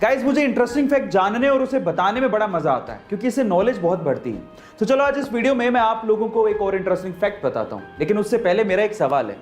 Guys, मुझे interesting fact जानने और उसे बताने में बड़ा मजा आता है क्योंकि इससे नॉलेज बहुत बढ़ती है। तो चलो आज इस वीडियो में मैं आप लोगों को एक और इंटरेस्टिंग फैक्ट बताता हूं, लेकिन उससे पहले मेरा एक सवाल है।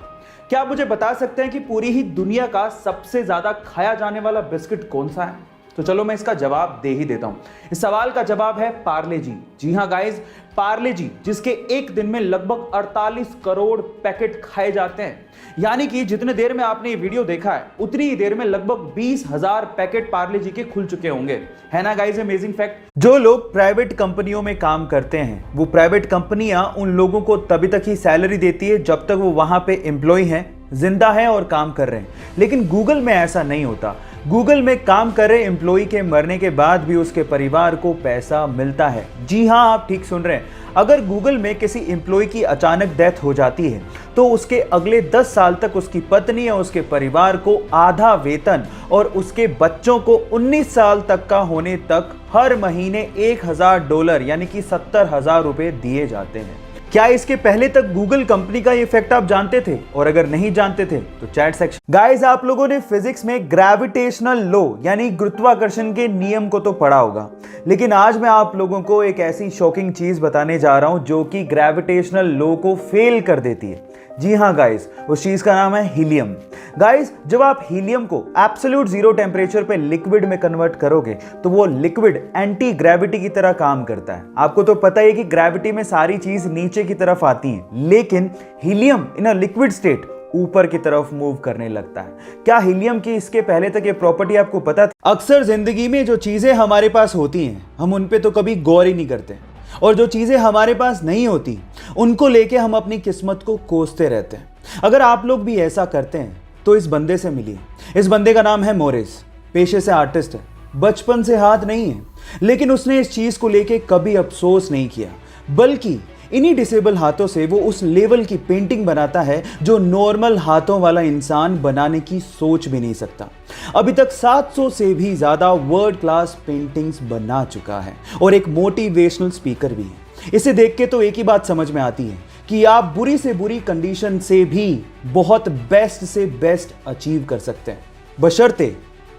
क्या आप मुझे बता सकते हैं कि पूरी ही दुनिया का सबसे ज्यादा खाया जाने वाला बिस्किट कौन सा है? तो चलो मैं इसका जवाब दे ही देता हूं। इस सवाल का जवाब है पार्ले जी। जी हां गाइस, पार्ले जी, जिसके एक दिन में लगभग 48 करोड़ पैकेट खाए जाते हैं। यानी कि जितने देर में आपने ये वीडियो देखा है उतनी ही देर में लगभग 20,000 पैकेट पार्ले जी के खुल चुके होंगे। है ना गाइस अमेजिंग फैक्ट। जो लोग प्राइवेट कंपनियों में काम करते हैं, वो प्राइवेट कंपनियां उन लोगों को तभी तक ही सैलरी देती है जब तक वो वहां पे एम्प्लॉय हैं, जिंदा हैं और काम कर रहे हैं। लेकिन गूगल में ऐसा नहीं होता। गूगल में काम कर रहे एम्प्लॉय के मरने के बाद भी उसके परिवार को पैसा मिलता है। जी हां, आप ठीक सुन रहे हैं। अगर गूगल में किसी एम्प्लॉय की अचानक डेथ हो जाती है तो उसके अगले 10 साल तक उसकी पत्नी या उसके परिवार को आधा वेतन और उसके बच्चों को 19 साल तक का होने तक हर महीने $1,000 यानी कि 70,000 रुपए दिए जाते हैं। क्या इसके पहले तक गूगल कंपनी का ये फैक्ट आप जानते थे? और अगर नहीं जानते थे तो चैट सेक्शन। गाइस, आप लोगों ने फिजिक्स में ग्रेविटेशनल लॉ यानी गुरुत्वाकर्षण के नियम को तो पढ़ा होगा, लेकिन आज मैं आप लोगों को एक ऐसी शॉकिंग चीज बताने जा रहा हूं जो कि ग्रेविटेशनल लॉ को फेल कर देती है। जी हाँ गाइस, उस चीज का नाम है हीलियम। गाइस, जब आप हीलियम को एब्सोल्यूट जीरो टेम्परेचर पे लिक्विड में कन्वर्ट करोगे तो वो लिक्विड एंटी ग्रेविटी की तरह काम करता है। आपको तो पता है कि ग्रेविटी में सारी चीज नीचे की तरफ आती है, लेकिन helium in a liquid state ऊपर की तरफ मूव करने लगता है। क्या हीलियम की इसके पहले तक ये प्रॉपर्टी आपको पता थी? अक्सर जिंदगी में जो चीजें हमारे पास होती हैं हम उन पे तो कभी गौर ही नहीं करते, और जो चीजें हमारे पास नहीं होती उनको लेके हम अपनी किस्मत को कोसते रहते हैं। अगर आप लोग भी ऐसा करते हैं तो इस बंदे से मिलिए। इस बंदे का नाम है मोरिस। पेशे से आर्टिस्ट है, बचपन से हाथ नहीं है, लेकिन उसने इस चीज को लेके कभी अफसोस नहीं किया, बल्कि इन्हीं डिसेबल हाथों से वो उस लेवल की पेंटिंग बनाता है जो नॉर्मल हाथों वाला इंसान बनाने की सोच भी नहीं सकता। अभी तक 700 से भी ज्यादा वर्ल्ड क्लास पेंटिंग्स बना चुका है और एक मोटिवेशनल स्पीकर भी है। इसे देख के तो एक ही बात समझ में आती है कि आप बुरी से बुरी कंडीशन से भी बहुत बेस्ट से बेस्ट अचीव कर सकते हैं, बशर्ते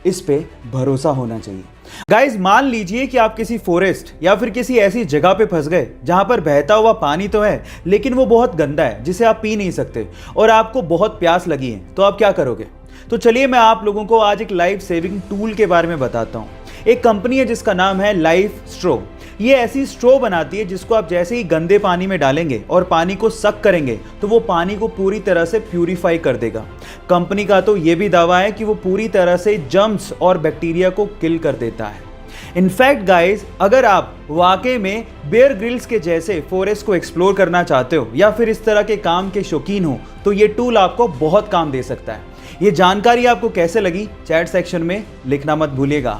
इस पे भरोसा होना चाहिए। गाइस, मान लीजिए कि आप किसी फॉरेस्ट या फिर किसी ऐसी जगह पे फंस गए जहां पर बहता हुआ पानी तो है लेकिन वो बहुत गंदा है जिसे आप पी नहीं सकते, और आपको बहुत प्यास लगी है, तो आप क्या करोगे? तो चलिए मैं आप लोगों को आज एक लाइफ सेविंग टूल के बारे में बताता हूं। एक कंपनी है जिसका नाम है लाइफ स्ट्रो। ये ऐसी स्ट्रो बनाती है जिसको आप जैसे ही गंदे पानी में डालेंगे और पानी को सक करेंगे तो वो पानी को पूरी तरह से प्यूरिफाई कर देगा। कंपनी का तो ये भी दावा है कि वो पूरी तरह से जर्म्स और बैक्टीरिया को किल कर देता है। इनफैक्ट गाइस, अगर आप वाकई में बेयर ग्रिल्स के जैसे फॉरेस्ट को एक्सप्लोर करना चाहते हो या फिर इस तरह के काम के शौकीन हो तो ये टूल आपको बहुत काम दे सकता है। ये जानकारी आपको कैसे लगी चैट सेक्शन में लिखना मत भूलिएगा।